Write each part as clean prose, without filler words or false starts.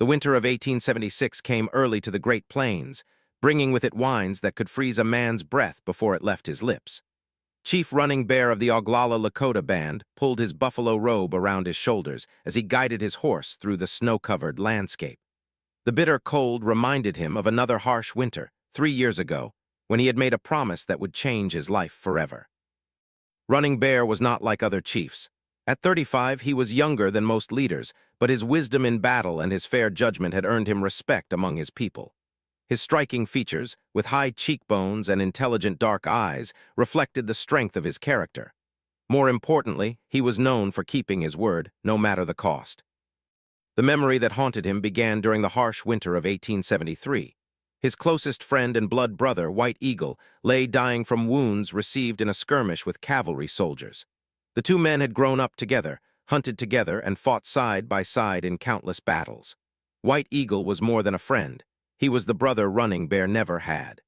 The winter of 1876 came early to the Great Plains, bringing with it wines that could freeze a man's breath before it left his lips. Chief Running Bear of the Oglala Lakota band pulled his buffalo robe around his shoulders as he guided his horse through the snow-covered landscape. The bitter cold reminded him of another harsh winter, 3 years ago, when he had made a promise that would change his life forever. Running Bear was not like other chiefs. At 35, he was younger than most leaders, but his wisdom in battle and his fair judgment had earned him respect among his people. His striking features, with high cheekbones and intelligent dark eyes, reflected the strength of his character. More importantly, he was known for keeping his word, no matter the cost. The memory that haunted him began during the harsh winter of 1873. His closest friend and blood brother, White Eagle, lay dying from wounds received in a skirmish with cavalry soldiers. The two men had grown up together, hunted together, and fought side by side in countless battles. White Eagle was more than a friend. He was the brother Running Bear never had.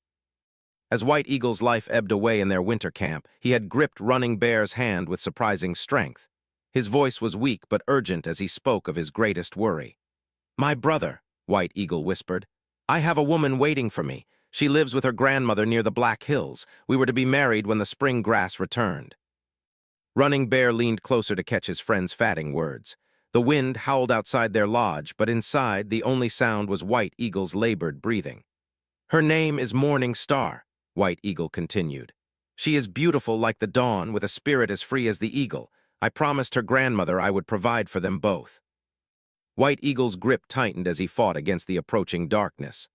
As White Eagle's life ebbed away in their winter camp, he had gripped Running Bear's hand with surprising strength. His voice was weak but urgent as he spoke of his greatest worry. "My brother," White Eagle whispered, "I have a woman waiting for me. She lives with her grandmother near the Black Hills. We were to be married when the spring grass returned." Running Bear leaned closer to catch his friend's fatting words. The wind howled outside their lodge, but inside the only sound was White Eagle's labored breathing. "Her name is Morning Star," White Eagle continued. "She is beautiful like the dawn, with a spirit as free as the eagle. I promised her grandmother I would provide for them both." White Eagle's grip tightened as he fought against the approaching darkness.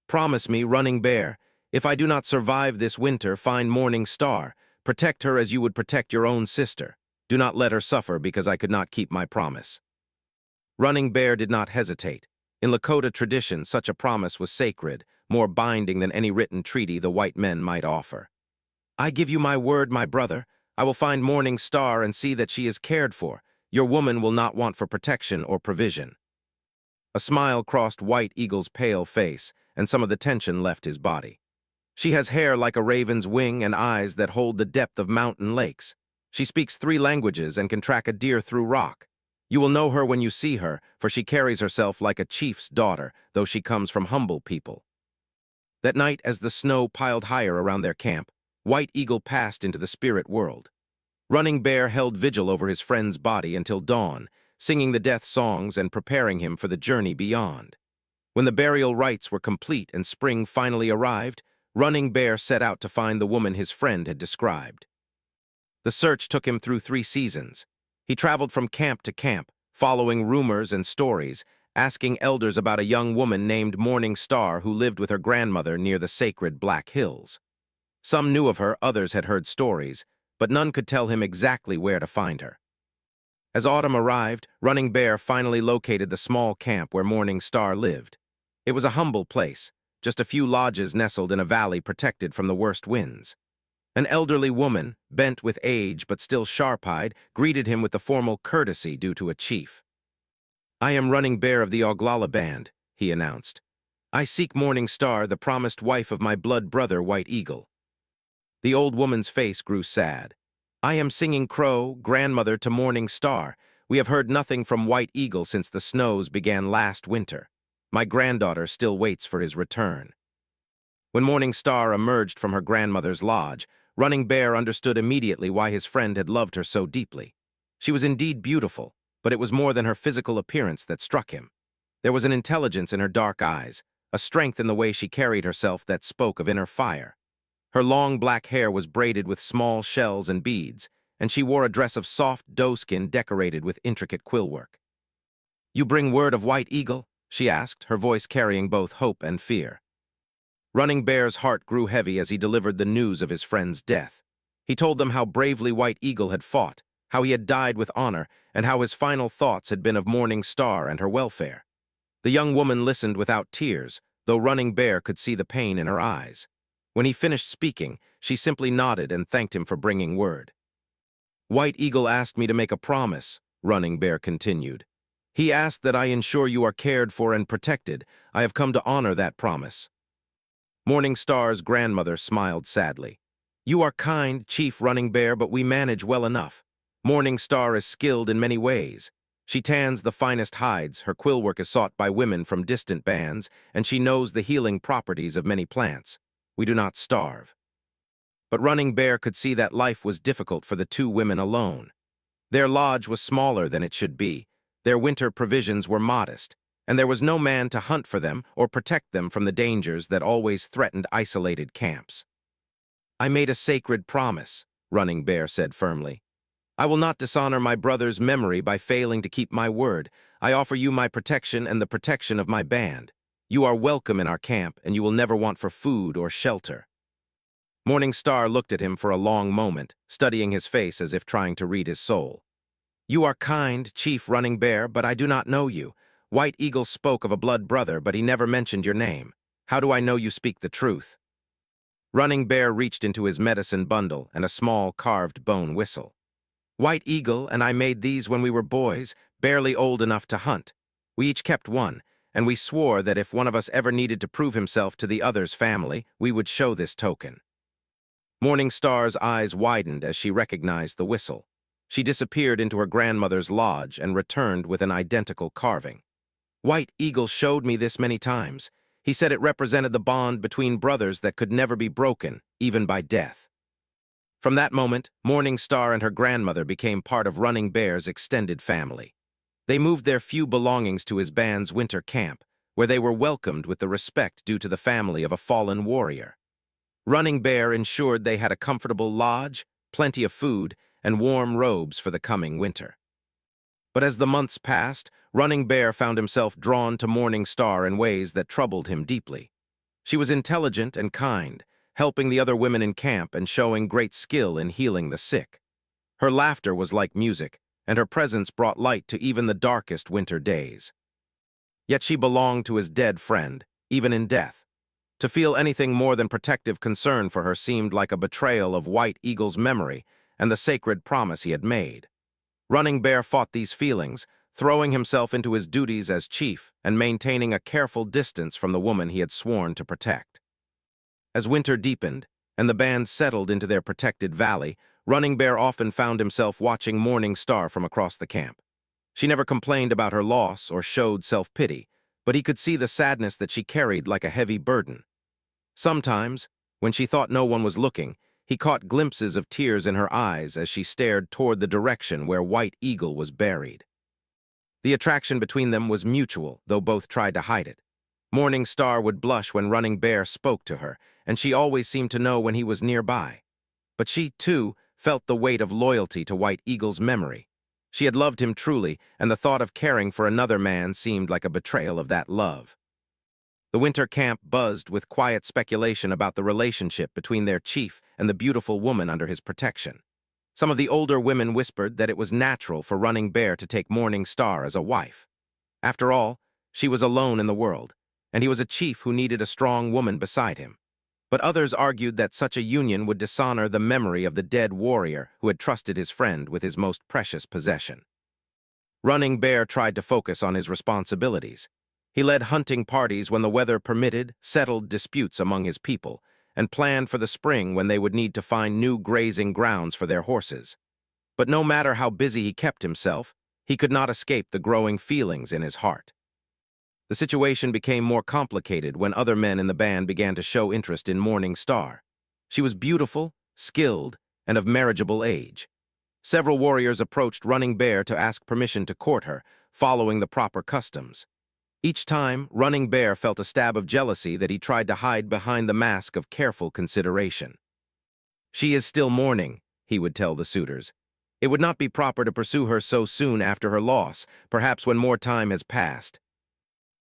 "Promise me, Running Bear, if I do not survive this winter, find Morning Star. Protect her as you would protect your own sister. Do not let her suffer because I could not keep my promise." Running Bear did not hesitate. In Lakota tradition, such a promise was sacred, more binding than any written treaty the white men might offer. "I give you my word, my brother. I will find Morning Star and see that she is cared for. Your woman will not want for protection or provision." A smile crossed White Eagle's pale face, and some of the tension left his body. "She has hair like a raven's wing and eyes that hold the depth of mountain lakes. She speaks 3 languages and can track a deer through rock. You will know her when you see her, for she carries herself like a chief's daughter, though she comes from humble people." That night, as the snow piled higher around their camp, White Eagle passed into the spirit world. Running Bear held vigil over his friend's body until dawn, singing the death songs and preparing him for the journey beyond. When the burial rites were complete and spring finally arrived, Running Bear set out to find the woman his friend had described. The search took him through 3 seasons. He traveled from camp to camp, following rumors and stories, asking elders about a young woman named Morning Star who lived with her grandmother near the sacred Black Hills. Some knew of her, others had heard stories, but none could tell him exactly where to find her. As autumn arrived, Running Bear finally located the small camp where Morning Star lived. It was a humble place, just a few lodges nestled in a valley protected from the worst winds. An elderly woman, bent with age but still sharp-eyed, greeted him with the formal courtesy due to a chief. "I am Running Bear of the Oglala band," he announced. "I seek Morning Star, the promised wife of my blood brother, White Eagle." The old woman's face grew sad. "I am Singing Crow, grandmother to Morning Star. We have heard nothing from White Eagle since the snows began last winter. My granddaughter still waits for his return." When Morning Star emerged from her grandmother's lodge, Running Bear understood immediately why his friend had loved her so deeply. She was indeed beautiful, but it was more than her physical appearance that struck him. There was an intelligence in her dark eyes, a strength in the way she carried herself that spoke of inner fire. Her long black hair was braided with small shells and beads, and she wore a dress of soft doeskin decorated with intricate quillwork. "You bring word of White Eagle?" she asked, her voice carrying both hope and fear. Running Bear's heart grew heavy as he delivered the news of his friend's death. He told them how bravely White Eagle had fought, how he had died with honor, and how his final thoughts had been of Morning Star and her welfare. The young woman listened without tears, though Running Bear could see the pain in her eyes. When he finished speaking, she simply nodded and thanked him for bringing word. "White Eagle asked me to make a promise," Running Bear continued. "He asked that I ensure you are cared for and protected. I have come to honor that promise." Morning Star's grandmother smiled sadly. "You are kind, Chief Running Bear, but we manage well enough. Morning Star is skilled in many ways. She tans the finest hides, her quill work is sought by women from distant bands, and she knows the healing properties of many plants. We do not starve. But Running Bear could see that life was difficult for the two women alone. Their lodge was smaller than it should be, their winter provisions were modest, and there was no man to hunt for them or protect them from the dangers that always threatened isolated camps. "I made a sacred promise," Running Bear said firmly. "I will not dishonor my brother's memory by failing to keep my word. I offer you my protection and the protection of my band. You are welcome in our camp, and you will never want for food or shelter." Morning Star looked at him for a long moment, studying his face as if trying to read his soul. "You are kind, Chief Running Bear, but I do not know you. White Eagle spoke of a blood brother, but he never mentioned your name. How do I know you speak the truth?" Running Bear reached into his medicine bundle and a small carved bone whistle. "White Eagle and I made these when we were boys, barely old enough to hunt. We each kept one, and we swore that if one of us ever needed to prove himself to the other's family, we would show this token." Morning Star's eyes widened as she recognized the whistle. She disappeared into her grandmother's lodge and returned with an identical carving. "White Eagle showed me this many times. He said it represented the bond between brothers that could never be broken, even by death." From that moment, Morning Star and her grandmother became part of Running Bear's extended family. They moved their few belongings to his band's winter camp, where they were welcomed with the respect due to the family of a fallen warrior. Running Bear ensured they had a comfortable lodge, plenty of food, and warm robes for the coming winter. But as the months passed, Running Bear found himself drawn to Morning Star in ways that troubled him deeply. She was intelligent and kind, helping the other women in camp and showing great skill in healing the sick. Her laughter was like music, and her presence brought light to even the darkest winter days. Yet she belonged to his dead friend, even in death. To feel anything more than protective concern for her seemed like a betrayal of White Eagle's memory and the sacred promise he had made. Running Bear fought these feelings, throwing himself into his duties as chief and maintaining a careful distance from the woman he had sworn to protect. As winter deepened and the band settled into their protected valley, Running Bear often found himself watching Morning Star from across the camp. She never complained about her loss or showed self-pity, but he could see the sadness that she carried like a heavy burden. Sometimes, when she thought no one was looking, he caught glimpses of tears in her eyes as she stared toward the direction where White Eagle was buried. The attraction between them was mutual, though both tried to hide it. Morning Star would blush when Running Bear spoke to her, and she always seemed to know when he was nearby. But she, too, felt the weight of loyalty to White Eagle's memory. She had loved him truly, and the thought of caring for another man seemed like a betrayal of that love. The winter camp buzzed with quiet speculation about the relationship between their chief and the beautiful woman under his protection. Some of the older women whispered that it was natural for Running Bear to take Morning Star as a wife. After all, she was alone in the world, and he was a chief who needed a strong woman beside him. But others argued that such a union would dishonor the memory of the dead warrior who had trusted his friend with his most precious possession. Running Bear tried to focus on his responsibilities. He led hunting parties when the weather permitted, settled disputes among his people, and planned for the spring when they would need to find new grazing grounds for their horses. But no matter how busy he kept himself, he could not escape the growing feelings in his heart. The situation became more complicated when other men in the band began to show interest in Morning Star. She was beautiful, skilled, and of marriageable age. Several warriors approached Running Bear to ask permission to court her, following the proper customs. Each time, Running Bear felt a stab of jealousy that he tried to hide behind the mask of careful consideration. "She is still mourning," he would tell the suitors. "It would not be proper to pursue her so soon after her loss, perhaps when more time has passed."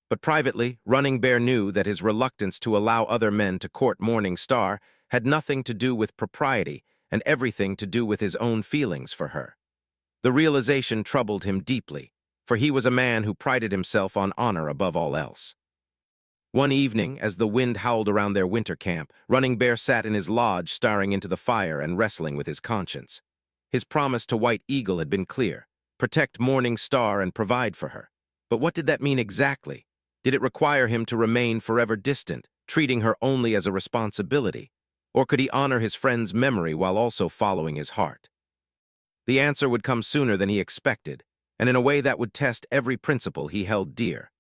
But privately, Running Bear knew that his reluctance to allow other men to court Morning Star had nothing to do with propriety and everything to do with his own feelings for her. The realization troubled him deeply, for he was a man who prided himself on honor above all else. One evening, as the wind howled around their winter camp, Running Bear sat in his lodge staring into the fire and wrestling with his conscience. His promise to White Eagle had been clear: protect Morning Star and provide for her. But what did that mean exactly? Did it require him to remain forever distant, treating her only as a responsibility? Or could he honor his friend's memory while also following his heart? The answer would come sooner than he expected, and in a way that would test every principle he held dear.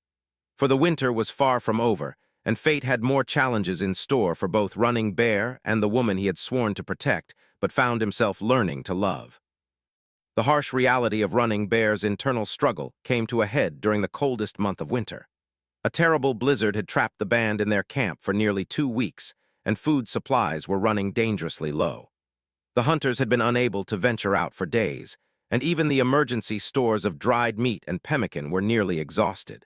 For the winter was far from over, and fate had more challenges in store for both Running Bear and the woman he had sworn to protect, but found himself learning to love. The harsh reality of Running Bear's internal struggle came to a head during the coldest month of winter. A terrible blizzard had trapped the band in their camp for nearly 2 weeks, and food supplies were running dangerously low. The hunters had been unable to venture out for days, and even the emergency stores of dried meat and pemmican were nearly exhausted.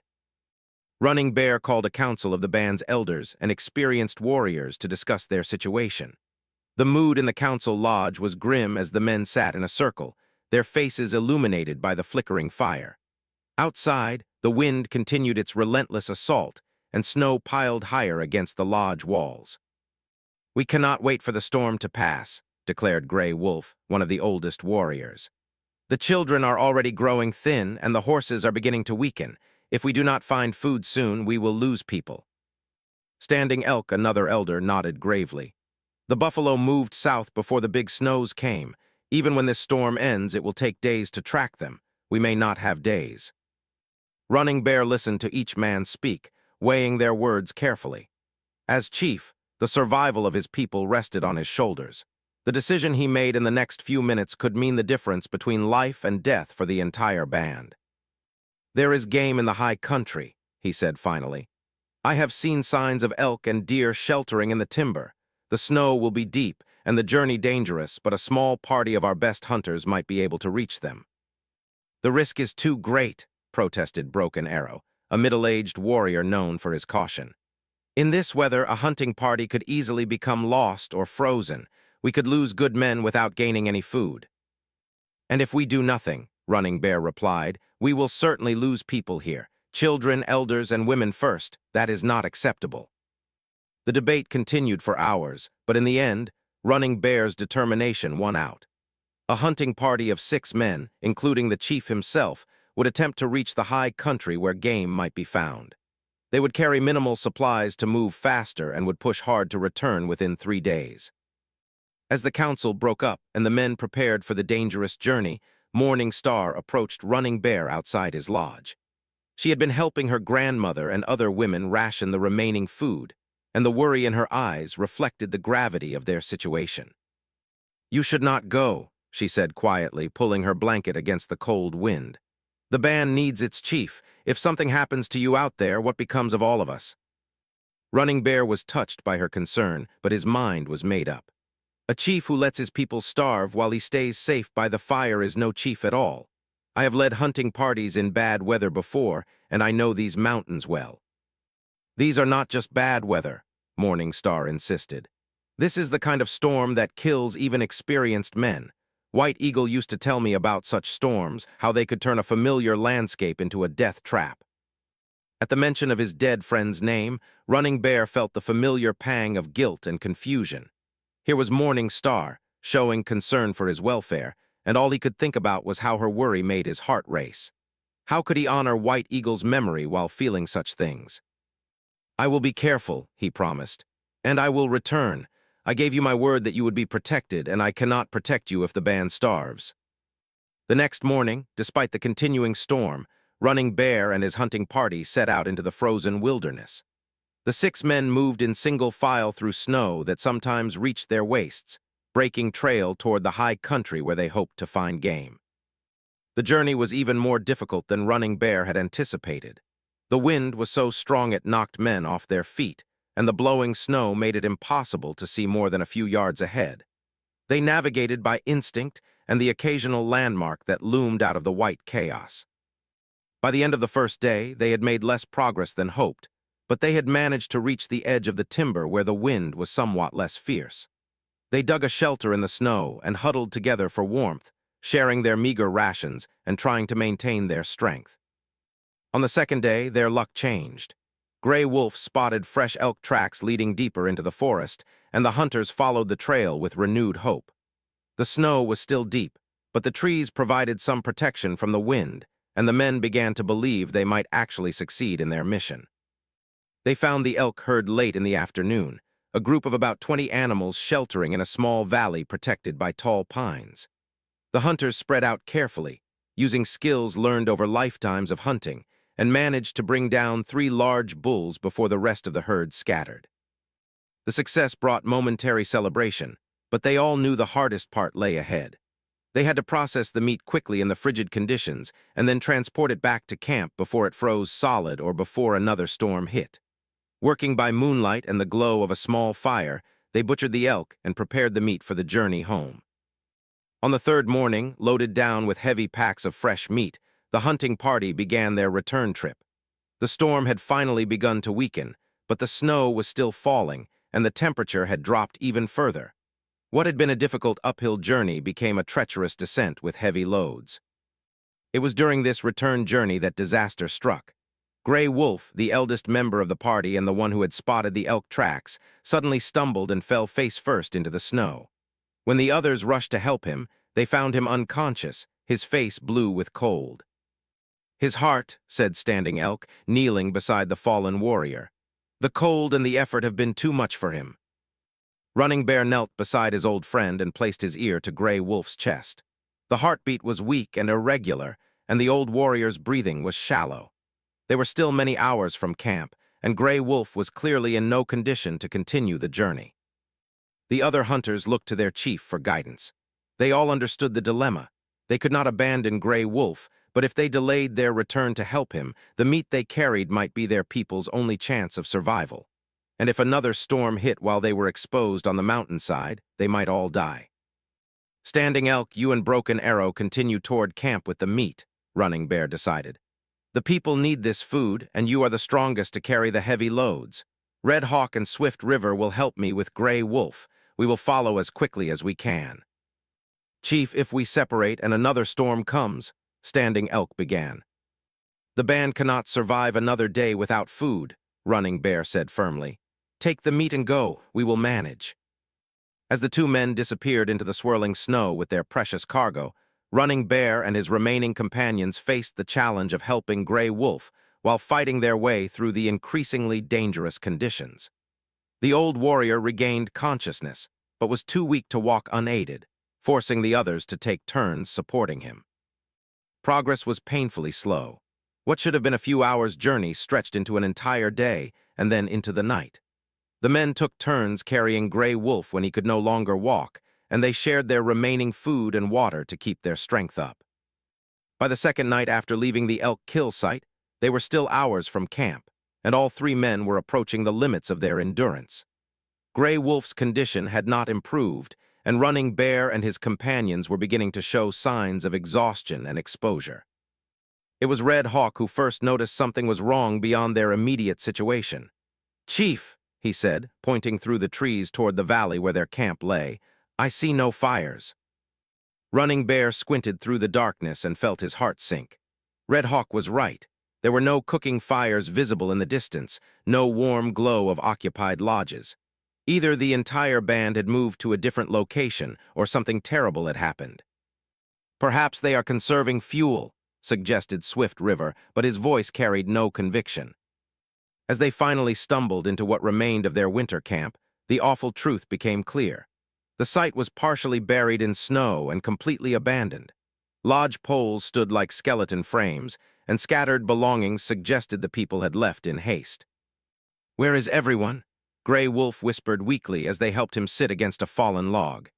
Running Bear called a council of the band's elders and experienced warriors to discuss their situation. The mood in the council lodge was grim as the men sat in a circle, their faces illuminated by the flickering fire. Outside, the wind continued its relentless assault, and snow piled higher against the lodge walls. "We cannot wait for the storm to pass," declared Gray Wolf, one of the oldest warriors. "The children are already growing thin, and the horses are beginning to weaken. If we do not find food soon, we will lose people." Standing Elk, another elder, nodded gravely. "The buffalo moved south before the big snows came. Even when this storm ends, it will take days to track them. We may not have days." Running Bear listened to each man speak, weighing their words carefully. As chief, the survival of his people rested on his shoulders. The decision he made in the next few minutes could mean the difference between life and death for the entire band. "There is game in the high country," he said finally. "I have seen signs of elk and deer sheltering in the timber. The snow will be deep and the journey dangerous, but a small party of our best hunters might be able to reach them." "The risk is too great," protested Broken Arrow, a middle-aged warrior known for his caution. "In this weather, a hunting party could easily become lost or frozen. We could lose good men without gaining any food." "And if we do nothing," Running Bear replied, "we will certainly lose people here. Children, elders, and women first. That is not acceptable." The debate continued for hours, but in the end, Running Bear's determination won out. A hunting party of 6 men, including the chief himself, would attempt to reach the high country where game might be found. They would carry minimal supplies to move faster and would push hard to return within 3 days. As the council broke up and the men prepared for the dangerous journey, Morning Star approached Running Bear outside his lodge. She had been helping her grandmother and other women ration the remaining food, and the worry in her eyes reflected the gravity of their situation. "You should not go," she said quietly, pulling her blanket against the cold wind. "The band needs its chief. If something happens to you out there, what becomes of all of us?" Running Bear was touched by her concern, but his mind was made up. A chief who lets his people starve while he stays safe by the fire is no chief at all. I have led hunting parties in bad weather before, and I know these mountains well. "These are not just bad weather," Morning Star insisted. "This is the kind of storm that kills even experienced men. White Eagle used to tell me about such storms, how they could turn a familiar landscape into a death trap." At the mention of his dead friend's name, Running Bear felt the familiar pang of guilt and confusion. Here was Morning Star, showing concern for his welfare, and all he could think about was how her worry made his heart race. How could he honor White Eagle's memory while feeling such things? "I will be careful," he promised, "and I will return. I gave you my word that you would be protected, and I cannot protect you if the band starves." The next morning, despite the continuing storm, Running Bear and his hunting party set out into the frozen wilderness. The 6 men moved in single file through snow that sometimes reached their waists, breaking trail toward the high country where they hoped to find game. The journey was even more difficult than Running Bear had anticipated. The wind was so strong it knocked men off their feet, and the blowing snow made it impossible to see more than a few yards ahead. They navigated by instinct and the occasional landmark that loomed out of the white chaos. By the end of the first day, they had made less progress than hoped, but they had managed to reach the edge of the timber where the wind was somewhat less fierce. They dug a shelter in the snow and huddled together for warmth, sharing their meager rations and trying to maintain their strength. On the second day, their luck changed. Gray Wolf spotted fresh elk tracks leading deeper into the forest, and the hunters followed the trail with renewed hope. The snow was still deep, but the trees provided some protection from the wind, and the men began to believe they might actually succeed in their mission. They found the elk herd late in the afternoon, a group of about 20 animals sheltering in a small valley protected by tall pines. The hunters spread out carefully, using skills learned over lifetimes of hunting, and managed to bring down 3 large bulls before the rest of the herd scattered. The success brought momentary celebration, but they all knew the hardest part lay ahead. They had to process the meat quickly in the frigid conditions and then transport it back to camp before it froze solid or before another storm hit. Working by moonlight and the glow of a small fire, they butchered the elk and prepared the meat for the journey home. On the third morning, loaded down with heavy packs of fresh meat, the hunting party began their return trip. The storm had finally begun to weaken, but the snow was still falling, and the temperature had dropped even further. What had been a difficult uphill journey became a treacherous descent with heavy loads. It was during this return journey that disaster struck. Gray Wolf, the eldest member of the party and the one who had spotted the elk tracks, suddenly stumbled and fell face first into the snow. When the others rushed to help him, they found him unconscious, his face blue with cold. "His heart," said Standing Elk, kneeling beside the fallen warrior. "The cold and the effort have been too much for him." Running Bear knelt beside his old friend and placed his ear to Gray Wolf's chest. The heartbeat was weak and irregular, and the old warrior's breathing was shallow. They were still many hours from camp, and Gray Wolf was clearly in no condition to continue the journey. The other hunters looked to their chief for guidance. They all understood the dilemma. They could not abandon Gray Wolf, but if they delayed their return to help him, the meat they carried might be their people's only chance of survival. And if another storm hit while they were exposed on the mountainside, they might all die. "Standing Elk, you and Broken Arrow continue toward camp with the meat," Running Bear decided. "The people need this food, and you are the strongest to carry the heavy loads. Red Hawk and Swift River will help me with Gray Wolf. We will follow as quickly as we can." "Chief, if we separate and another storm comes," Standing Elk began. "The band cannot survive another day without food," Running Bear said firmly. "Take the meat and go. We will manage." As the two men disappeared into the swirling snow with their precious cargo, Running Bear and his remaining companions faced the challenge of helping Gray Wolf while fighting their way through the increasingly dangerous conditions. The old warrior regained consciousness, but was too weak to walk unaided, forcing the others to take turns supporting him. Progress was painfully slow. What should have been a few hours' journey stretched into an entire day and then into the night. The men took turns carrying Gray Wolf when he could no longer walk, and they shared their remaining food and water to keep their strength up. By the second night after leaving the elk kill site, they were still hours from camp, and all 3 men were approaching the limits of their endurance. Gray Wolf's condition had not improved, and Running Bear and his companions were beginning to show signs of exhaustion and exposure. It was Red Hawk who first noticed something was wrong beyond their immediate situation. "Chief," he said, pointing through the trees toward the valley where their camp lay, "I see no fires." Running Bear squinted through the darkness and felt his heart sink. Red Hawk was right. There were no cooking fires visible in the distance, no warm glow of occupied lodges. Either the entire band had moved to a different location or something terrible had happened. "Perhaps they are conserving fuel," suggested Swift River, but his voice carried no conviction. As they finally stumbled into what remained of their winter camp, the awful truth became clear. The site was partially buried in snow and completely abandoned. Lodge poles stood like skeleton frames, and scattered belongings suggested the people had left in haste. "Where is everyone?" Gray Wolf whispered weakly as they helped him sit against a fallen log.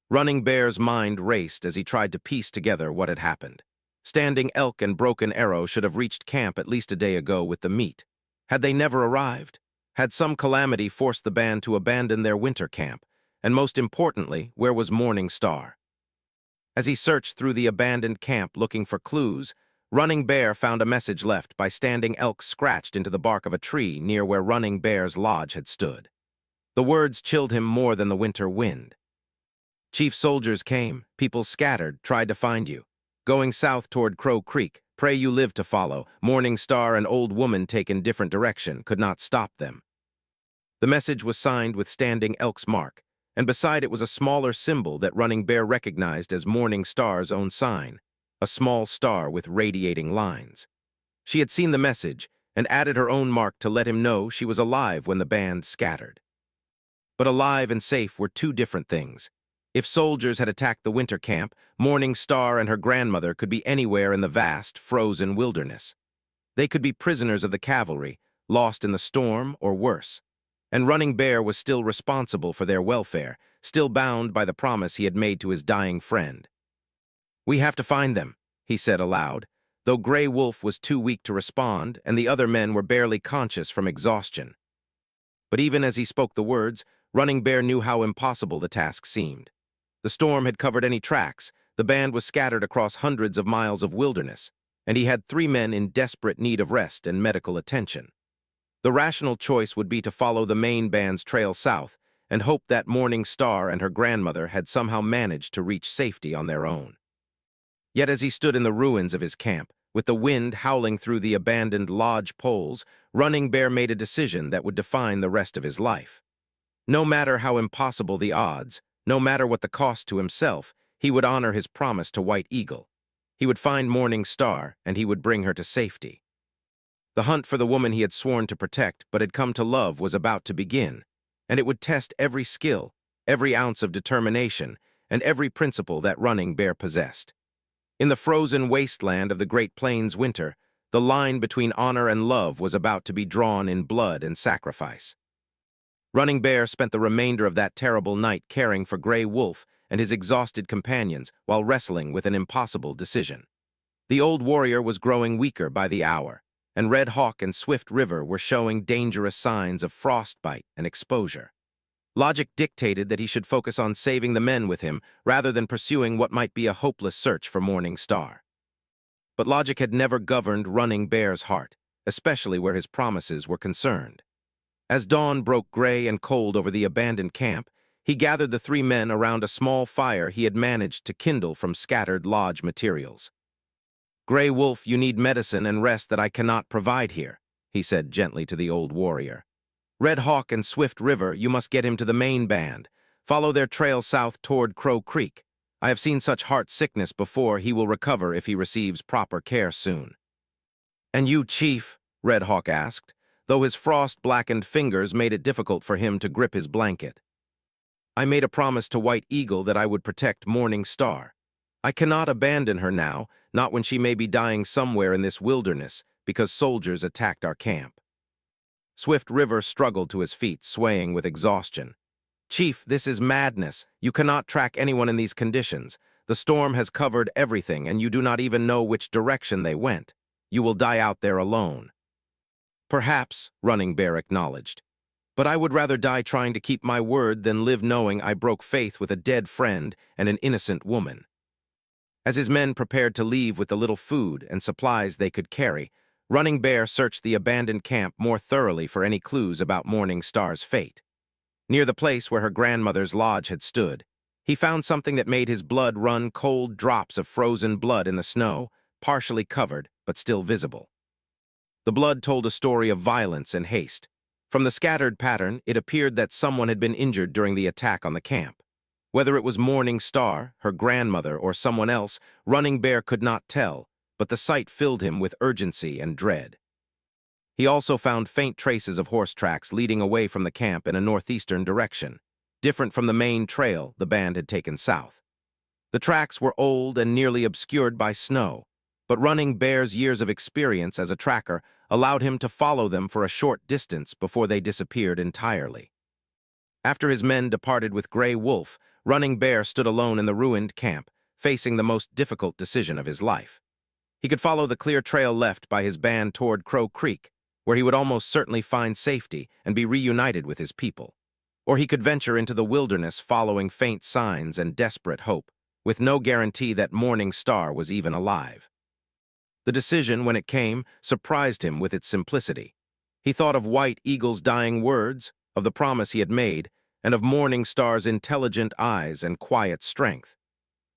Running Bear's mind raced as he tried to piece together what had happened. Standing Elk and Broken Arrow should have reached camp at least a day ago with the meat. Had they never arrived? Had some calamity forced the band to abandon their winter camp? And most importantly, where was Morning Star? As he searched through the abandoned camp looking for clues, Running Bear found a message left by Standing Elk scratched into the bark of a tree near where Running Bear's lodge had stood. The words chilled him more than the winter wind. "Chief, soldiers came, people scattered, tried to find you. Going south toward Crow Creek, pray you live to follow. Morning Star and Old Woman taken different direction, could not stop them." The message was signed with Standing Elk's mark, and beside it was a smaller symbol that Running Bear recognized as Morning Star's own sign, a small star with radiating lines. She had seen the message and added her own mark to let him know she was alive when the band scattered. But alive and safe were two different things. If soldiers had attacked the winter camp, Morning Star and her grandmother could be anywhere in the vast, frozen wilderness. They could be prisoners of the cavalry, lost in the storm, or worse. And Running Bear was still responsible for their welfare, still bound by the promise he had made to his dying friend. "We have to find them," he said aloud, though Gray Wolf was too weak to respond and the other men were barely conscious from exhaustion. But even as he spoke the words, Running Bear knew how impossible the task seemed. The storm had covered any tracks, the band was scattered across hundreds of miles of wilderness, and he had 3 men in desperate need of rest and medical attention. The rational choice would be to follow the main band's trail south and hope that Morning Star and her grandmother had somehow managed to reach safety on their own. Yet as he stood in the ruins of his camp, with the wind howling through the abandoned lodge poles, Running Bear made a decision that would define the rest of his life. No matter how impossible the odds, no matter what the cost to himself, he would honor his promise to White Eagle. He would find Morning Star, and he would bring her to safety. The hunt for the woman he had sworn to protect but had come to love was about to begin, and it would test every skill, every ounce of determination, and every principle that Running Bear possessed. In the frozen wasteland of the Great Plains winter, the line between honor and love was about to be drawn in blood and sacrifice. Running Bear spent the remainder of that terrible night caring for Gray Wolf and his exhausted companions while wrestling with an impossible decision. The old warrior was growing weaker by the hour, and Red Hawk and Swift River were showing dangerous signs of frostbite and exposure. Logic dictated that he should focus on saving the men with him rather than pursuing what might be a hopeless search for Morning Star. But logic had never governed Running Bear's heart, especially where his promises were concerned. As dawn broke gray and cold over the abandoned camp, he gathered the 3 men around a small fire he had managed to kindle from scattered lodge materials. "Gray Wolf, you need medicine and rest that I cannot provide here," he said gently to the old warrior. "Red Hawk and Swift River, you must get him to the main band. Follow their trail south toward Crow Creek. I have seen such heart sickness before. He will recover if he receives proper care soon." "And you, Chief?" Red Hawk asked, though his frost-blackened fingers made it difficult for him to grip his blanket. "I made a promise to White Eagle that I would protect Morning Star. I cannot abandon her now, not when she may be dying somewhere in this wilderness because soldiers attacked our camp." Swift River struggled to his feet, swaying with exhaustion. "Chief, this is madness. You cannot track anyone in these conditions. The storm has covered everything, and you do not even know which direction they went. You will die out there alone." "Perhaps," Running Bear acknowledged. "But I would rather die trying to keep my word than live knowing I broke faith with a dead friend and an innocent woman." As his men prepared to leave with the little food and supplies they could carry, Running Bear searched the abandoned camp more thoroughly for any clues about Morning Star's fate. Near the place where her grandmother's lodge had stood, he found something that made his blood run, cold drops of frozen blood in the snow, partially covered but still visible. The blood told a story of violence and haste. From the scattered pattern, it appeared that someone had been injured during the attack on the camp. Whether it was Morning Star, her grandmother, or someone else, Running Bear could not tell, but the sight filled him with urgency and dread. He also found faint traces of horse tracks leading away from the camp in a northeastern direction, different from the main trail the band had taken south. The tracks were old and nearly obscured by snow, but Running Bear's years of experience as a tracker allowed him to follow them for a short distance before they disappeared entirely. After his men departed with Gray Wolf, Running Bear stood alone in the ruined camp, facing the most difficult decision of his life. He could follow the clear trail left by his band toward Crow Creek, where he would almost certainly find safety and be reunited with his people. Or he could venture into the wilderness following faint signs and desperate hope, with no guarantee that Morning Star was even alive. The decision, when it came, surprised him with its simplicity. He thought of White Eagle's dying words, of the promise he had made, and of Morning Star's intelligent eyes and quiet strength.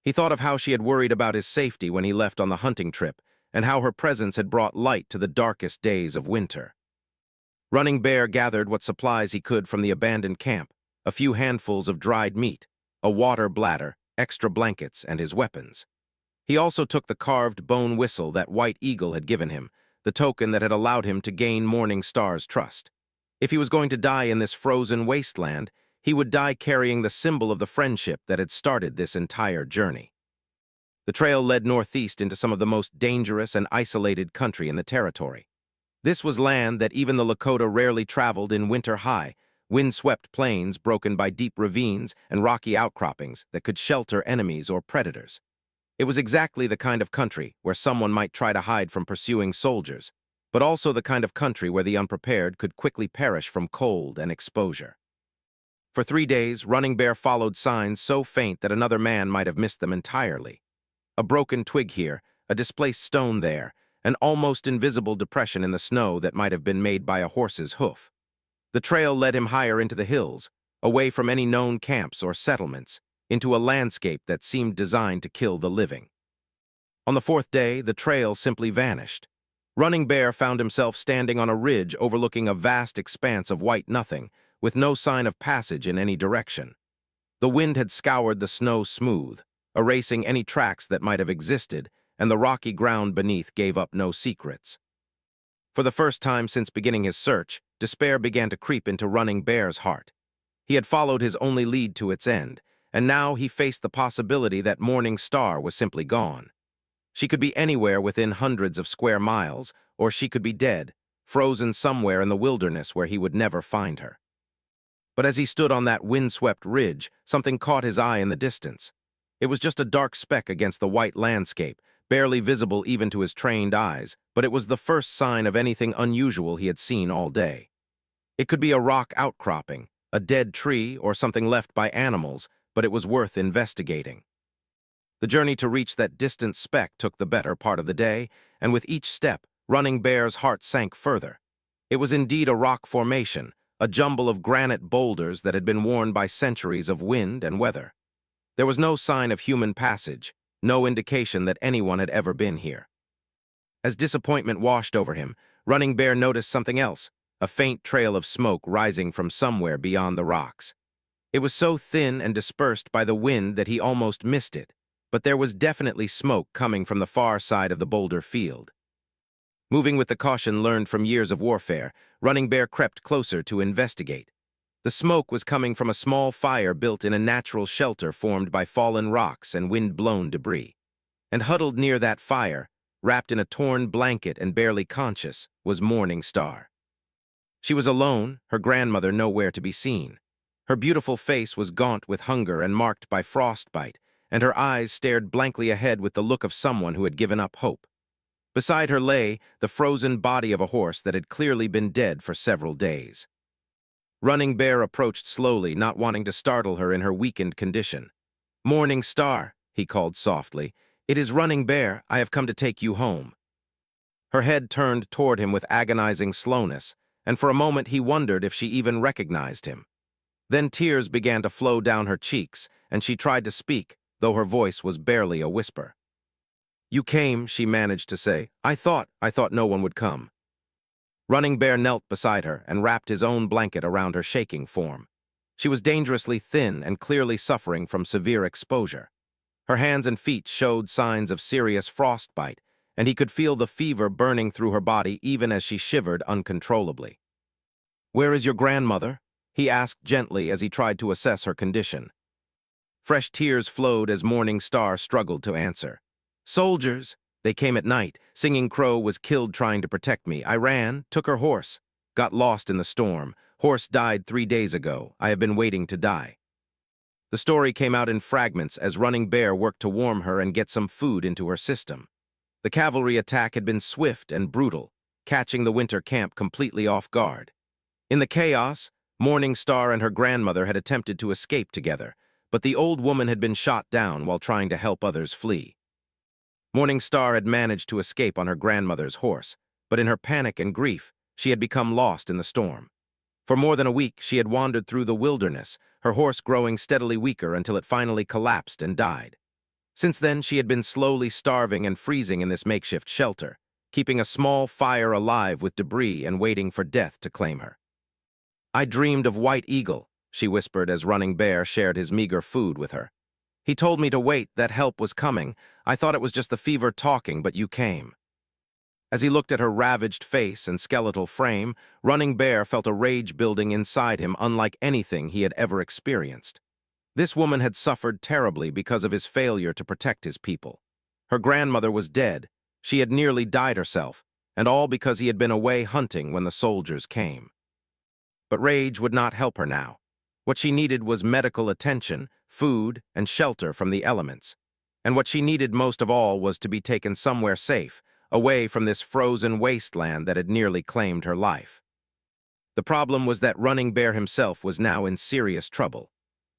He thought of how she had worried about his safety when he left on the hunting trip, and how her presence had brought light to the darkest days of winter. Running Bear gathered what supplies he could from the abandoned camp, a few handfuls of dried meat, a water bladder, extra blankets, and his weapons. He also took the carved bone whistle that White Eagle had given him, the token that had allowed him to gain Morning Star's trust. If he was going to die in this frozen wasteland, he would die carrying the symbol of the friendship that had started this entire journey. The trail led northeast into some of the most dangerous and isolated country in the territory. This was land that even the Lakota rarely traveled in winter-high, wind-swept plains broken by deep ravines and rocky outcroppings that could shelter enemies or predators. It was exactly the kind of country where someone might try to hide from pursuing soldiers, but also the kind of country where the unprepared could quickly perish from cold and exposure. For 3 days, Running Bear followed signs so faint that another man might have missed them entirely. A broken twig here, a displaced stone there, an almost invisible depression in the snow that might have been made by a horse's hoof. The trail led him higher into the hills, away from any known camps or settlements, into a landscape that seemed designed to kill the living. On the 4th day, the trail simply vanished. Running Bear found himself standing on a ridge overlooking a vast expanse of white nothing, with no sign of passage in any direction. The wind had scoured the snow smooth, erasing any tracks that might have existed, and the rocky ground beneath gave up no secrets. For the first time since beginning his search, despair began to creep into Running Bear's heart. He had followed his only lead to its end, and now he faced the possibility that Morning Star was simply gone. She could be anywhere within hundreds of square miles, or she could be dead, frozen somewhere in the wilderness where he would never find her. But as he stood on that wind-swept ridge, something caught his eye in the distance. It was just a dark speck against the white landscape, barely visible even to his trained eyes, but it was the first sign of anything unusual he had seen all day. It could be a rock outcropping, a dead tree, or something left by animals, but it was worth investigating. The journey to reach that distant speck took the better part of the day, and with each step, Running Bear's heart sank further. It was indeed a rock formation, a jumble of granite boulders that had been worn by centuries of wind and weather. There was no sign of human passage, no indication that anyone had ever been here. As disappointment washed over him, Running Bear noticed something else, a faint trail of smoke rising from somewhere beyond the rocks. It was so thin and dispersed by the wind that he almost missed it, but there was definitely smoke coming from the far side of the boulder field. Moving with the caution learned from years of warfare, Running Bear crept closer to investigate. The smoke was coming from a small fire built in a natural shelter formed by fallen rocks and wind-blown debris. And huddled near that fire, wrapped in a torn blanket and barely conscious, was Morning Star. She was alone, her grandmother nowhere to be seen. Her beautiful face was gaunt with hunger and marked by frostbite, and her eyes stared blankly ahead with the look of someone who had given up hope. Beside her lay the frozen body of a horse that had clearly been dead for several days. Running Bear approached slowly, not wanting to startle her in her weakened condition. "Morning Star," he called softly. "It is Running Bear. I have come to take you home." Her head turned toward him with agonizing slowness, and for a moment he wondered if she even recognized him. Then tears began to flow down her cheeks, and she tried to speak, though her voice was barely a whisper. "You came," she managed to say. I thought no one would come." Running Bear knelt beside her and wrapped his own blanket around her shaking form. She was dangerously thin and clearly suffering from severe exposure. Her hands and feet showed signs of serious frostbite, and he could feel the fever burning through her body even as she shivered uncontrollably. "Where is your grandmother?" he asked gently as he tried to assess her condition. Fresh tears flowed as Morning Star struggled to answer. "Soldiers! They came at night. Singing Crow was killed trying to protect me. I ran, took her horse, got lost in the storm. Horse died 3 days ago. I have been waiting to die." The story came out in fragments as Running Bear worked to warm her and get some food into her system. The cavalry attack had been swift and brutal, catching the winter camp completely off guard. In the chaos, Morning Star and her grandmother had attempted to escape together, but the old woman had been shot down while trying to help others flee. Morning Star had managed to escape on her grandmother's horse, but in her panic and grief, she had become lost in the storm. For more than a week, she had wandered through the wilderness, her horse growing steadily weaker until it finally collapsed and died. Since then, she had been slowly starving and freezing in this makeshift shelter, keeping a small fire alive with debris and waiting for death to claim her. "I dreamed of White Eagle," she whispered as Running Bear shared his meager food with her. "He told me to wait, that help was coming. I thought it was just the fever talking, but you came." As he looked at her ravaged face and skeletal frame, Running Bear felt a rage building inside him unlike anything he had ever experienced. This woman had suffered terribly because of his failure to protect his people. Her grandmother was dead, she had nearly died herself, and all because he had been away hunting when the soldiers came. But rage would not help her now. What she needed was medical attention, food, and shelter from the elements. And what she needed most of all was to be taken somewhere safe, away from this frozen wasteland that had nearly claimed her life. The problem was that Running Bear himself was now in serious trouble.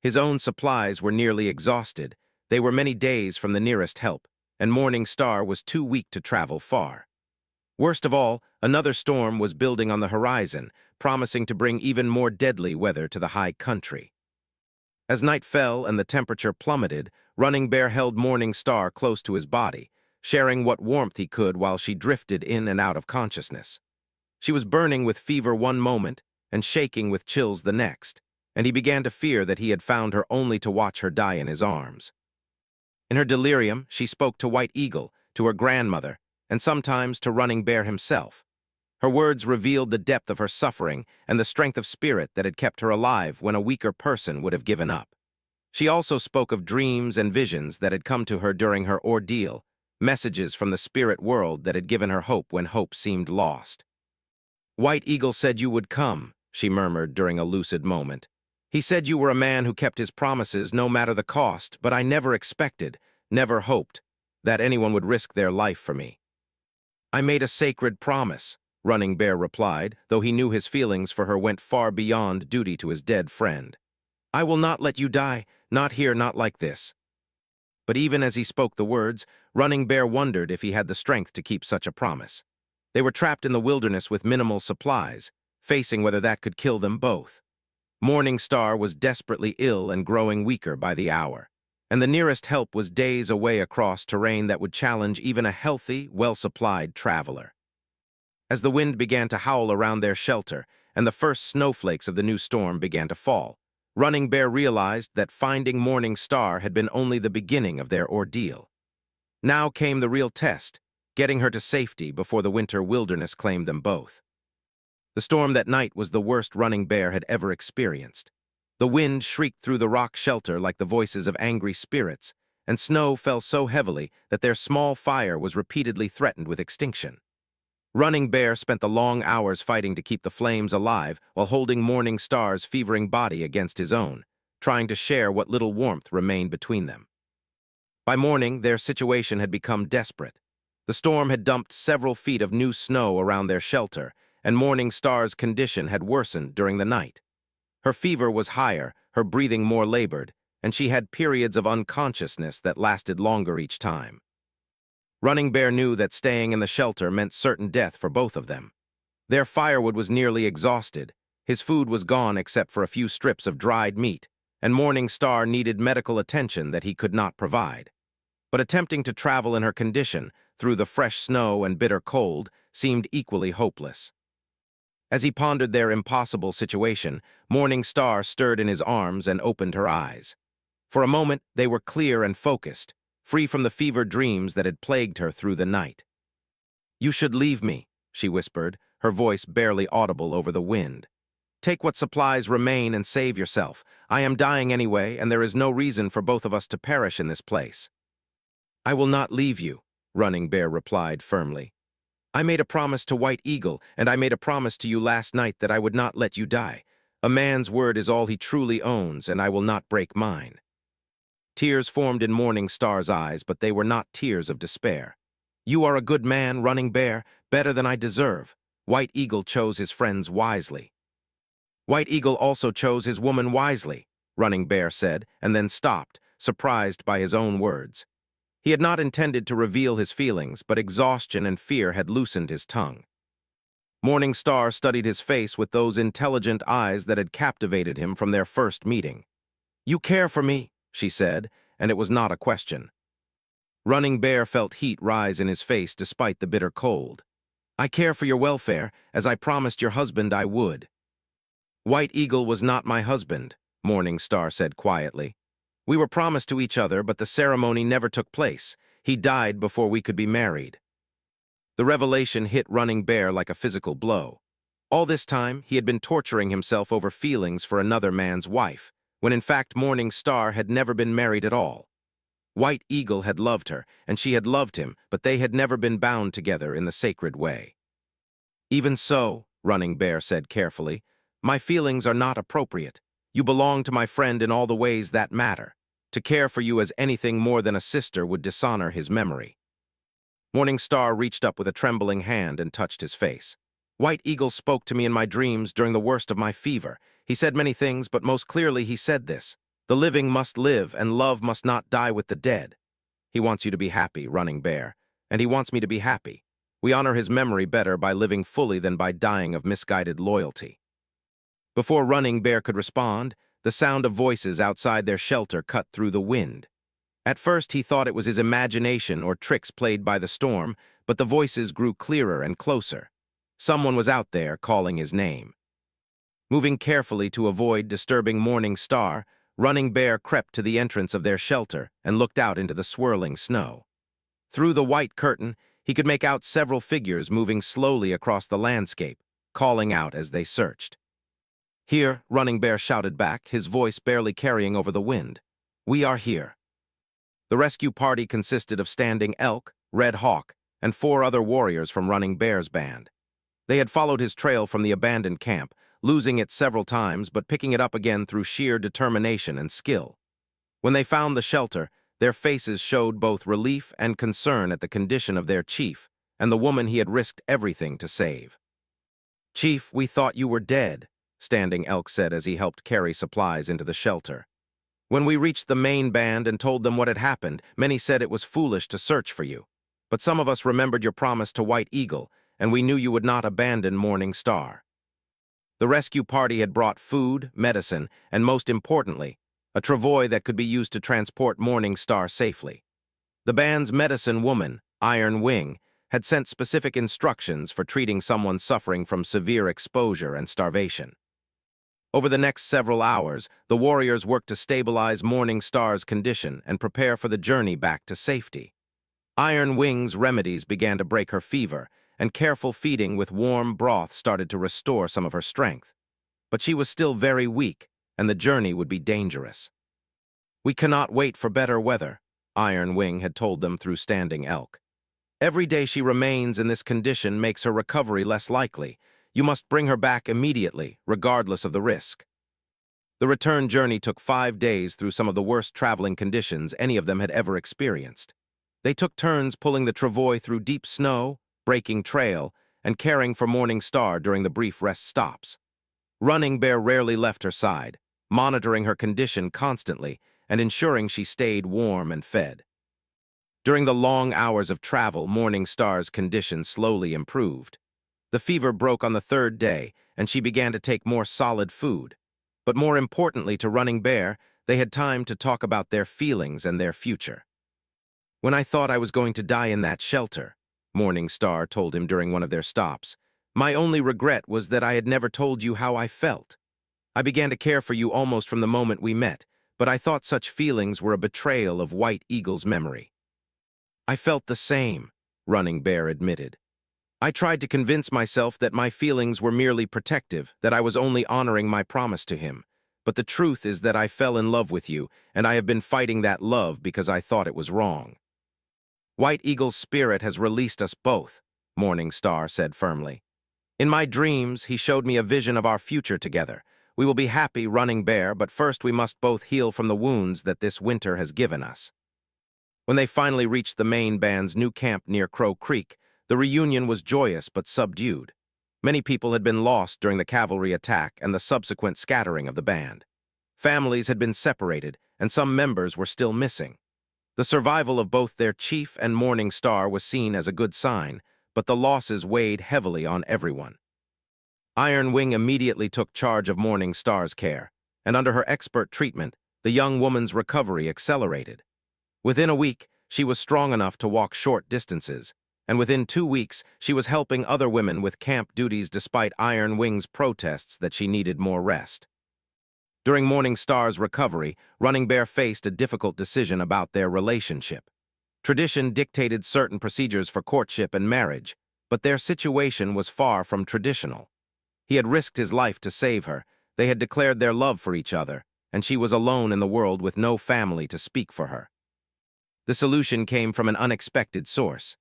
His own supplies were nearly exhausted, they were many days from the nearest help, and Morning Star was too weak to travel far. Worst of all, another storm was building on the horizon, promising to bring even more deadly weather to the high country. As night fell and the temperature plummeted, Running Bear held Morning Star close to his body, sharing what warmth he could while she drifted in and out of consciousness. She was burning with fever one moment and shaking with chills the next, and he began to fear that he had found her only to watch her die in his arms. In her delirium, she spoke to White Eagle, to her grandmother, and sometimes to Running Bear himself. Her words revealed the depth of her suffering and the strength of spirit that had kept her alive when a weaker person would have given up. She also spoke of dreams and visions that had come to her during her ordeal, messages from the spirit world that had given her hope when hope seemed lost. "White Eagle said you would come," she murmured during a lucid moment. "He said you were a man who kept his promises no matter the cost, but I never expected, never hoped, that anyone would risk their life for me." "I made a sacred promise," Running Bear replied, though he knew his feelings for her went far beyond duty to his dead friend. "I will not let you die, not here, not like this." But even as he spoke the words, Running Bear wondered if he had the strength to keep such a promise. They were trapped in the wilderness with minimal supplies, facing whether that could kill them both. Morning Star was desperately ill and growing weaker by the hour, and the nearest help was days away across terrain that would challenge even a healthy, well-supplied traveler. As the wind began to howl around their shelter and the first snowflakes of the new storm began to fall, Running Bear realized that finding Morning Star had been only the beginning of their ordeal. Now came the real test, getting her to safety before the winter wilderness claimed them both. The storm that night was the worst Running Bear had ever experienced. The wind shrieked through the rock shelter like the voices of angry spirits, and snow fell so heavily that their small fire was repeatedly threatened with extinction. Running Bear spent the long hours fighting to keep the flames alive while holding Morning Star's fevering body against his own, trying to share what little warmth remained between them. By morning, their situation had become desperate. The storm had dumped several feet of new snow around their shelter, and Morning Star's condition had worsened during the night. Her fever was higher, her breathing more labored, and she had periods of unconsciousness that lasted longer each time. Running Bear knew that staying in the shelter meant certain death for both of them. Their firewood was nearly exhausted, his food was gone except for a few strips of dried meat, and Morning Star needed medical attention that he could not provide. But attempting to travel in her condition, through the fresh snow and bitter cold, seemed equally hopeless. As he pondered their impossible situation, Morning Star stirred in his arms and opened her eyes. For a moment, they were clear and focused, free from the fever dreams that had plagued her through the night. "You should leave me," she whispered, her voice barely audible over the wind. "Take what supplies remain and save yourself. I am dying anyway, and there is no reason for both of us to perish in this place." "I will not leave you," Running Bear replied firmly. "I made a promise to White Eagle, and I made a promise to you last night that I would not let you die. A man's word is all he truly owns, and I will not break mine." Tears formed in Morning Star's eyes, but they were not tears of despair. "You are a good man, Running Bear, better than I deserve." White Eagle chose his friends wisely. "White Eagle also chose his woman wisely," Running Bear said, and then stopped, surprised by his own words. He had not intended to reveal his feelings, but exhaustion and fear had loosened his tongue. Morning Star studied his face with those intelligent eyes that had captivated him from their first meeting. "You care for me," she said, and it was not a question. Running Bear felt heat rise in his face despite the bitter cold. "I care for your welfare, as I promised your husband I would." "White Eagle was not my husband," Morning Star said quietly. "We were promised to each other, but the ceremony never took place. He died before we could be married." The revelation hit Running Bear like a physical blow. All this time, he had been torturing himself over feelings for another man's wife, when in fact Morning Star had never been married at all. White Eagle had loved her, and she had loved him, but they had never been bound together in the sacred way. Even so, Running Bear said carefully, my feelings are not appropriate. You belong to my friend in all the ways that matter. To care for you as anything more than a sister would dishonor his memory. Morning Star reached up with a trembling hand and touched his face. White Eagle spoke to me in my dreams during the worst of my fever. He said many things, but most clearly he said this: the living must live, and love must not die with the dead. He wants you to be happy, Running Bear, and he wants me to be happy. We honor his memory better by living fully than by dying of misguided loyalty. Before Running Bear could respond, the sound of voices outside their shelter cut through the wind. At first he thought it was his imagination or tricks played by the storm, but the voices grew clearer and closer. Someone was out there calling his name. Moving carefully to avoid disturbing Morning Star, Running Bear crept to the entrance of their shelter and looked out into the swirling snow. Through the white curtain, he could make out several figures moving slowly across the landscape, calling out as they searched. Here, Running Bear shouted back, his voice barely carrying over the wind. We are here. The rescue party consisted of Standing Elk, Red Hawk, and 4 other warriors from Running Bear's band. They had followed his trail from the abandoned camp, losing it several times but picking it up again through sheer determination and skill. When they found the shelter, their faces showed both relief and concern at the condition of their chief and the woman he had risked everything to save. Chief, we thought you were dead, Standing Elk said as he helped carry supplies into the shelter. When we reached the main band and told them what had happened, many said it was foolish to search for you. But some of us remembered your promise to White Eagle, and we knew you would not abandon Morning Star. The rescue party had brought food, medicine, and most importantly, a travois that could be used to transport Morning Star safely. The band's medicine woman, Iron Wing, had sent specific instructions for treating someone suffering from severe exposure and starvation. Over the next several hours, the warriors worked to stabilize Morning Star's condition and prepare for the journey back to safety. Iron Wing's remedies began to break her fever, and careful feeding with warm broth started to restore some of her strength. But she was still very weak, and the journey would be dangerous. We cannot wait for better weather, Iron Wing had told them through Standing Elk. Every day she remains in this condition makes her recovery less likely. You must bring her back immediately, regardless of the risk. The return journey took 5 days through some of the worst traveling conditions any of them had ever experienced. They took turns pulling the travois through deep snow, breaking trail, and caring for Morning Star during the brief rest stops. Running Bear rarely left her side, monitoring her condition constantly and ensuring she stayed warm and fed. During the long hours of travel, Morning Star's condition slowly improved. The fever broke on the 3rd day, and she began to take more solid food. But more importantly to Running Bear, they had time to talk about their feelings and their future. When I thought I was going to die in that shelter, Morning Star told him during one of their stops, my only regret was that I had never told you how I felt. I began to care for you almost from the moment we met, but I thought such feelings were a betrayal of White Eagle's memory. I felt the same, Running Bear admitted. I tried to convince myself that my feelings were merely protective, that I was only honoring my promise to him. But the truth is that I fell in love with you, and I have been fighting that love because I thought it was wrong. White Eagle's spirit has released us both, Morning Star said firmly. In my dreams, he showed me a vision of our future together. We will be happy, Running Bear, but first we must both heal from the wounds that this winter has given us. When they finally reached the main band's new camp near Crow Creek, the reunion was joyous but subdued. Many people had been lost during the cavalry attack and the subsequent scattering of the band. Families had been separated, and some members were still missing. The survival of both their chief and Morning Star was seen as a good sign, but the losses weighed heavily on everyone. Iron Wing immediately took charge of Morning Star's care, and under her expert treatment, the young woman's recovery accelerated. Within a week, she was strong enough to walk short distances, and within 2 weeks, she was helping other women with camp duties despite Iron Wing's protests that she needed more rest. During Morning Star's recovery, Running Bear faced a difficult decision about their relationship. Tradition dictated certain procedures for courtship and marriage, But their situation was far from traditional. He had risked his life to save her, they had declared their love for each other, and she was alone in the world with no family to speak for her. The solution came from an unexpected source.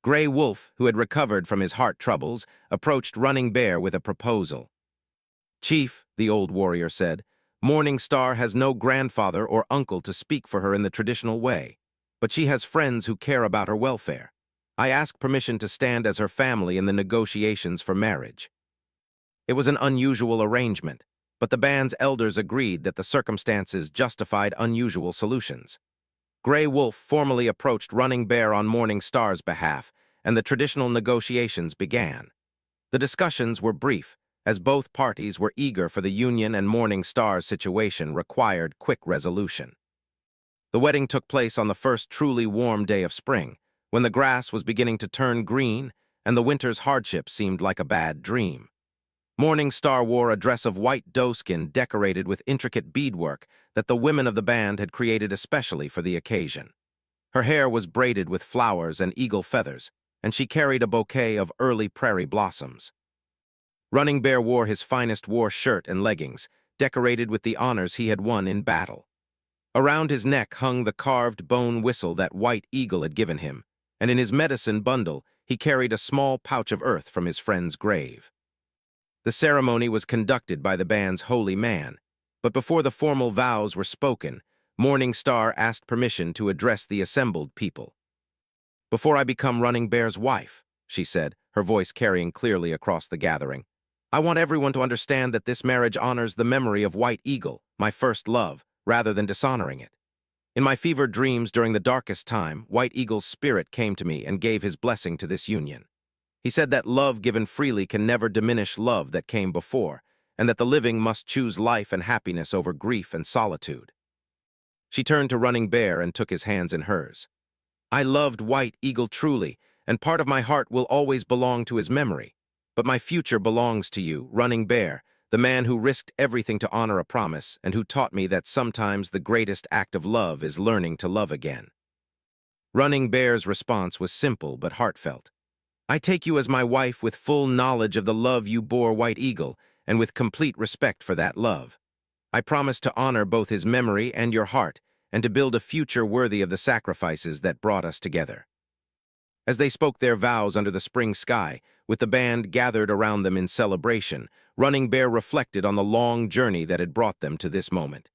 Gray Wolf, who had recovered from his heart troubles, approached Running Bear with a proposal. "Chief," the old warrior said, "Morning Star has no grandfather or uncle to speak for her in the traditional way, but she has friends who care about her welfare. I ask permission to stand as her family in the negotiations for marriage." It was an unusual arrangement, but the band's elders agreed that the circumstances justified unusual solutions. Gray Wolf formally approached Running Bear on Morning Star's behalf, and the traditional negotiations began. The discussions were brief, as both parties were eager for the union and Morning Star's situation required quick resolution. The wedding took place on the first truly warm day of spring, when the grass was beginning to turn green and the winter's hardship seemed like a bad dream. Morning Star wore a dress of white doeskin decorated with intricate beadwork that the women of the band had created especially for the occasion. Her hair was braided with flowers and eagle feathers, and she carried a bouquet of early prairie blossoms. Running Bear wore his finest war shirt and leggings, decorated with the honors he had won in battle. Around his neck hung the carved bone whistle that White Eagle had given him, and in his medicine bundle he carried a small pouch of earth from his friend's grave. The ceremony was conducted by the band's holy man, but before the formal vows were spoken, Morning Star asked permission to address the assembled people. "Before I become Running Bear's wife," she said, her voice carrying clearly across the gathering, "I want everyone to understand that this marriage honors the memory of White Eagle, my first love, rather than dishonoring it. In my fevered dreams during the darkest time, White Eagle's spirit came to me and gave his blessing to this union. He said that love given freely can never diminish love that came before, and that the living must choose life and happiness over grief and solitude." She turned to Running Bear and took his hands in hers. "I loved White Eagle truly, and part of my heart will always belong to his memory. But my future belongs to you, Running Bear, the man who risked everything to honor a promise and who taught me that sometimes the greatest act of love is learning to love again." Running Bear's response was simple but heartfelt. "I take you as my wife with full knowledge of the love you bore White Eagle and with complete respect for that love. I promise to honor both his memory and your heart and to build a future worthy of the sacrifices that brought us together." As they spoke their vows under the spring sky, with the band gathered around them in celebration, Running Bear reflected on the long journey that had brought them to this moment.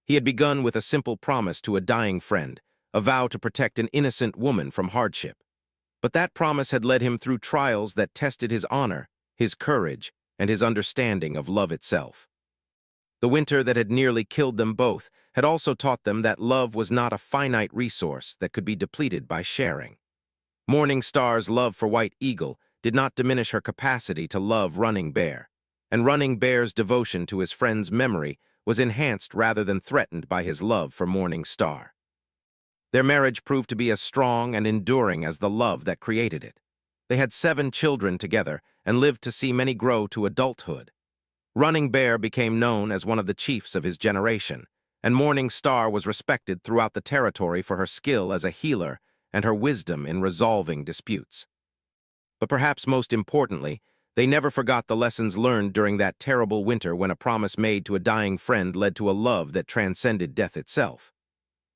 He had begun with a simple promise to a dying friend, a vow to protect an innocent woman from hardship. But that promise had led him through trials that tested his honor, his courage, and his understanding of love itself. The winter that had nearly killed them both had also taught them that love was not a finite resource that could be depleted by sharing. Morning Star's love for White Eagle did not diminish her capacity to love Running Bear, and Running Bear's devotion to his friend's memory was enhanced rather than threatened by his love for Morning Star. Their marriage proved to be as strong and enduring as the love that created it. They had 7 children together and lived to see many grow to adulthood. Running Bear became known as one of the chiefs of his generation, and Morning Star was respected throughout the territory for her skill as a healer and her wisdom in resolving disputes. But perhaps most importantly, they never forgot the lessons learned during that terrible winter when a promise made to a dying friend led to a love that transcended death itself.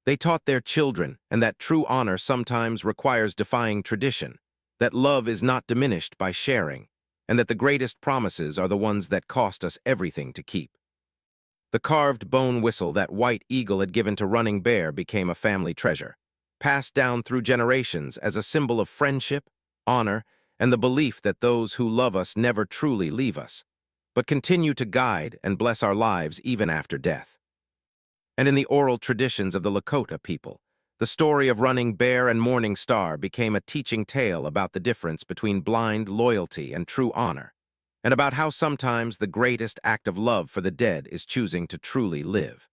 They taught their children, and that true honor sometimes requires defying tradition, that love is not diminished by sharing, and that the greatest promises are the ones that cost us everything to keep. The carved bone whistle that White Eagle had given to Running Bear became a family treasure, passed down through generations as a symbol of friendship, honor, and the belief that those who love us never truly leave us, but continue to guide and bless our lives even after death. And in the oral traditions of the Lakota people, the story of Running Bear and Morning Star became a teaching tale about the difference between blind loyalty and true honor, and about how sometimes the greatest act of love for the dead is choosing to truly live.